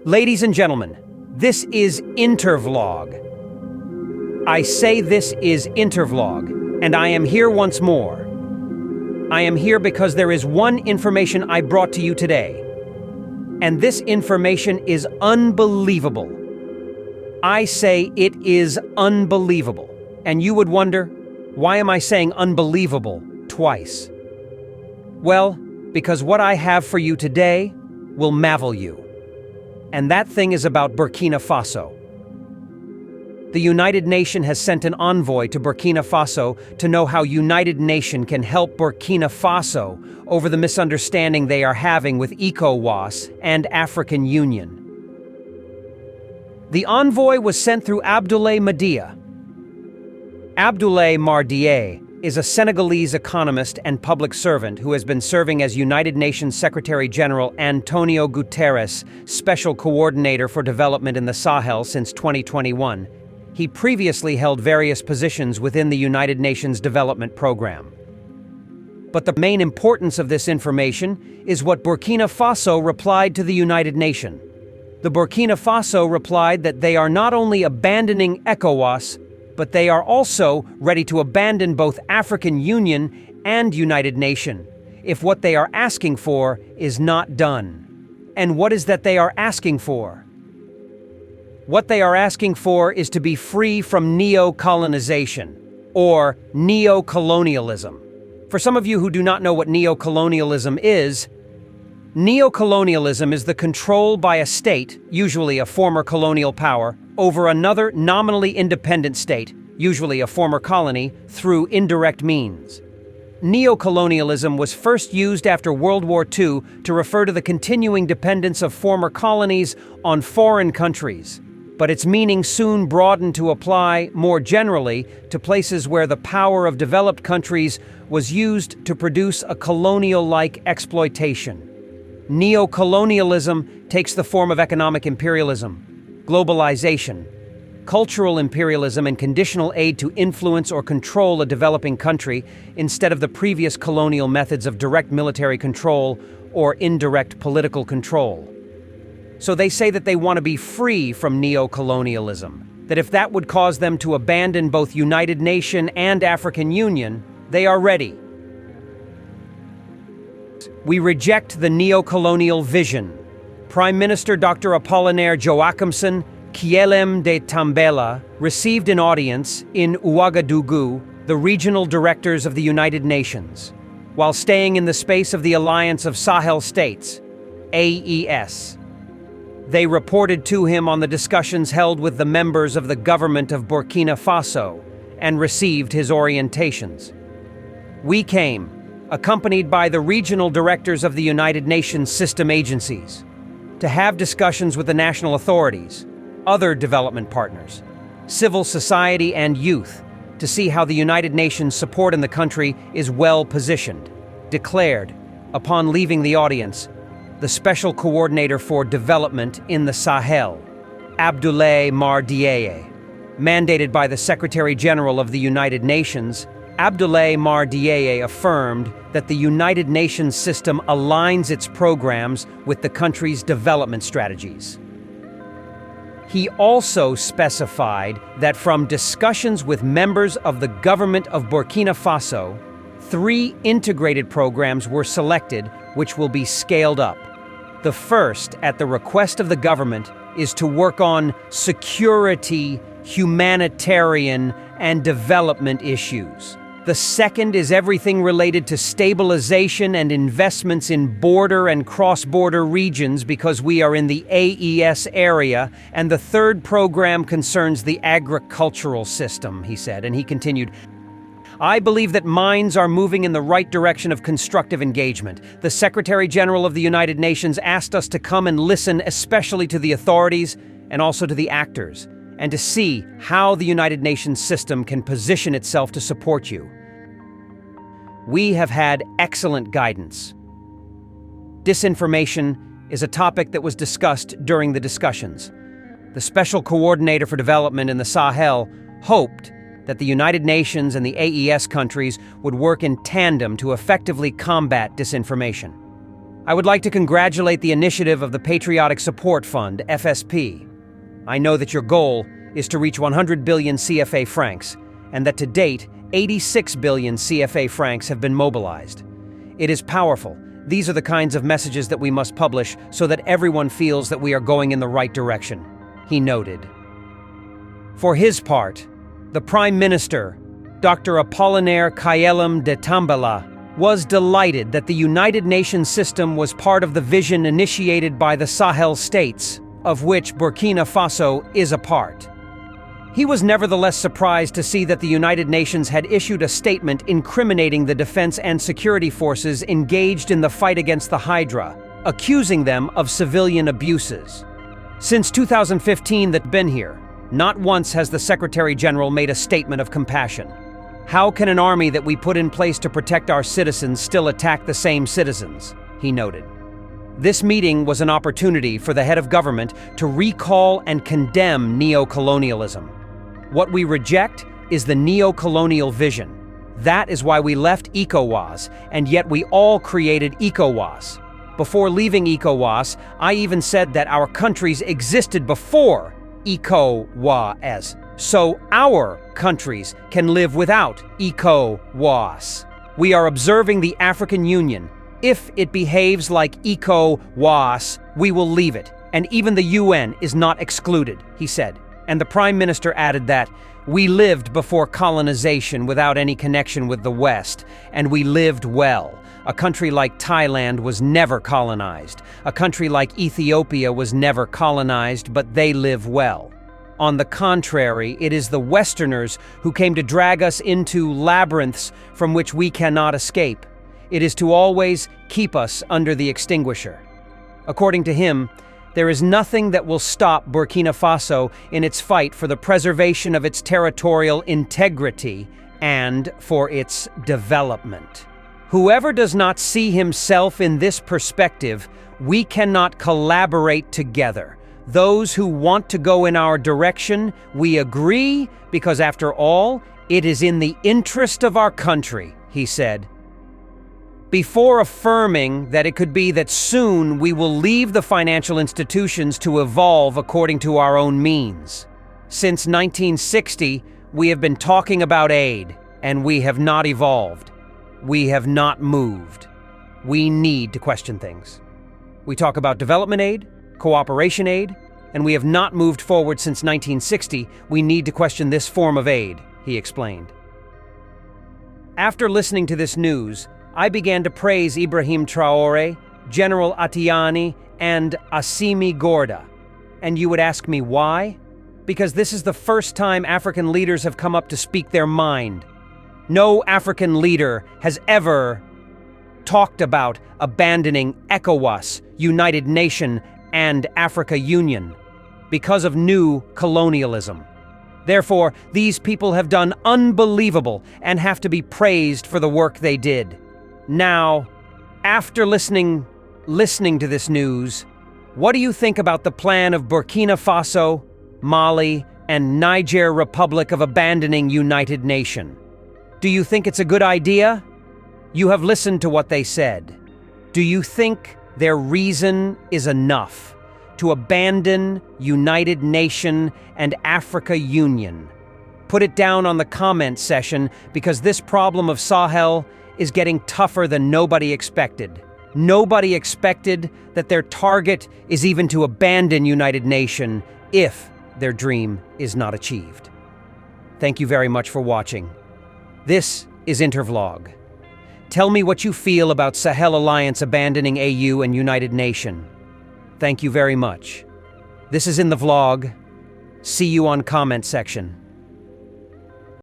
Ladies and gentlemen, this is Intervlog. I say this is Intervlog, and I am here once more. I am here because there is one information I brought to you today, and this information is unbelievable. I say it is unbelievable, and you would wonder, why am I saying unbelievable twice? Well, because what I have for you today will marvel you. And that thing is about Burkina Faso. The United Nations has sent an envoy to Burkina Faso to know how United Nations can help Burkina Faso over the misunderstanding they are having with ECOWAS and African Union. The envoy was sent through Abdoulaye Madia. Abdoulaye Madia is a Senegalese economist and public servant who has been serving as United Nations Secretary General Antonio Guterres' Special Coordinator for Development in the Sahel since 2021. He previously held various positions within the United Nations Development Program. But the main importance of this information is what Burkina Faso replied to the United Nations. The Burkina Faso replied that they are not only abandoning ECOWAS, but they are also ready to abandon both African Union and United Nations if what they are asking for is not done. And what is that they are asking for? What they are asking for is to be free from neocolonization, or neocolonialism. For some of you who do not know what neocolonialism is the control by a state, usually a former colonial power, over another nominally independent state, usually a former colony, through indirect means. Neocolonialism was first used after World War II to refer to the continuing dependence of former colonies on foreign countries, but its meaning soon broadened to apply more generally to places where the power of developed countries was used to produce a colonial-like exploitation. Neocolonialism takes the form of economic imperialism, globalization, cultural imperialism, and conditional aid to influence or control a developing country instead of the previous colonial methods of direct military control or indirect political control. So they say that they want to be free from neocolonialism, that if that would cause them to abandon both United Nations and African Union, they are ready. We reject the neocolonial vision. Prime Minister Dr. Apollinaire Joachimson Kielem de Tambela received an audience in Ouagadougou, the regional directors of the United Nations, while staying in the space of the Alliance of Sahel States, AES. They reported to him on the discussions held with the members of the government of Burkina Faso and received his orientations. We came, accompanied by the regional directors of the United Nations system agencies, to have discussions with the national authorities, other development partners, civil society, and youth to see how the United Nations support in the country is well positioned, declared, upon leaving the audience, the Special Coordinator for Development in the Sahel, Abdoulaye Madia. Mandated by the Secretary General of the United Nations, Abdoulaye Madia affirmed that the United Nations system aligns its programs with the country's development strategies. He also specified that from discussions with members of the government of Burkina Faso, 3 integrated programs were selected which will be scaled up. The first, at the request of the government, is to work on security, humanitarian, and development issues. The second is everything related to stabilization and investments in border and cross-border regions because we are in the AES area. And the third program concerns the agricultural system, he said. And he continued, I believe that minds are moving in the right direction of constructive engagement. The Secretary General of the United Nations asked us to come and listen, especially to the authorities and also to the actors, and to see how the United Nations system can position itself to support you. We have had excellent guidance. Disinformation is a topic that was discussed during the discussions. The Special Coordinator for Development in the Sahel hoped that the United Nations and the AES countries would work in tandem to effectively combat disinformation. I would like to congratulate the initiative of the Patriotic Support Fund, FSP. I know that your goal is to reach 100 billion CFA francs, and that to date, 86 billion CFA francs have been mobilized. It is powerful. These are the kinds of messages that we must publish so that everyone feels that we are going in the right direction, he noted. For his part, the Prime Minister, Dr. Apollinaire Kayelem de Tambela, was delighted that the United Nations system was part of the vision initiated by the Sahel states, of which Burkina Faso is a part. He was nevertheless surprised to see that the United Nations had issued a statement incriminating the defense and security forces engaged in the fight against the Hydra, accusing them of civilian abuses. Since 2015 that been here, not once has the Secretary General made a statement of compassion. How can an army that we put in place to protect our citizens still attack the same citizens? He noted. This meeting was an opportunity for the head of government to recall and condemn neocolonialism. What we reject is the neocolonial vision. That is why we left ECOWAS, and yet we all created ECOWAS. Before leaving ECOWAS, I even said that our countries existed before ECOWAS, so our countries can live without ECOWAS. We are observing the African Union. If it behaves like ECOWAS, we will leave it, and even the UN is not excluded, he said. And the Prime Minister added that, we lived before colonization without any connection with the West, and we lived well. A country like Thailand was never colonized. A country like Ethiopia was never colonized, but they live well. On the contrary, it is the Westerners who came to drag us into labyrinths from which we cannot escape. It is to always keep us under the extinguisher. According to him, there is nothing that will stop Burkina Faso in its fight for the preservation of its territorial integrity and for its development. Whoever does not see himself in this perspective, we cannot collaborate together. Those who want to go in our direction, we agree because after all, it is in the interest of our country, he said. Before affirming that it could be that soon we will leave the financial institutions to evolve according to our own means. Since 1960, we have been talking about aid, and we have not evolved. We have not moved. We need to question things. We talk about development aid, cooperation aid, and we have not moved forward since 1960. We need to question this form of aid, he explained. After listening to this news, I began to praise Ibrahim Traore, General Atiani, and Assimi Gorda. And you would ask me why? Because this is the first time African leaders have come up to speak their mind. No African leader has ever talked about abandoning ECOWAS, United Nation, and Africa Union because of new colonialism. Therefore, these people have done unbelievable and have to be praised for the work they did. Now, after listening to this news, what do you think about the plan of Burkina Faso, Mali, and Niger Republic of abandoning United Nation? Do you think it's a good idea? You have listened to what they said. Do you think their reason is enough to abandon United Nation and Africa Union? Put it down on the comment section because this problem of Sahel is getting tougher than nobody expected. Nobody expected that their target is even to abandon United Nation if their dream is not achieved. Thank you very much for watching. This is Intervlog. Tell me what you feel about Sahel Alliance abandoning AU and United Nation. Thank you very much. This is in the vlog. See you on comment section.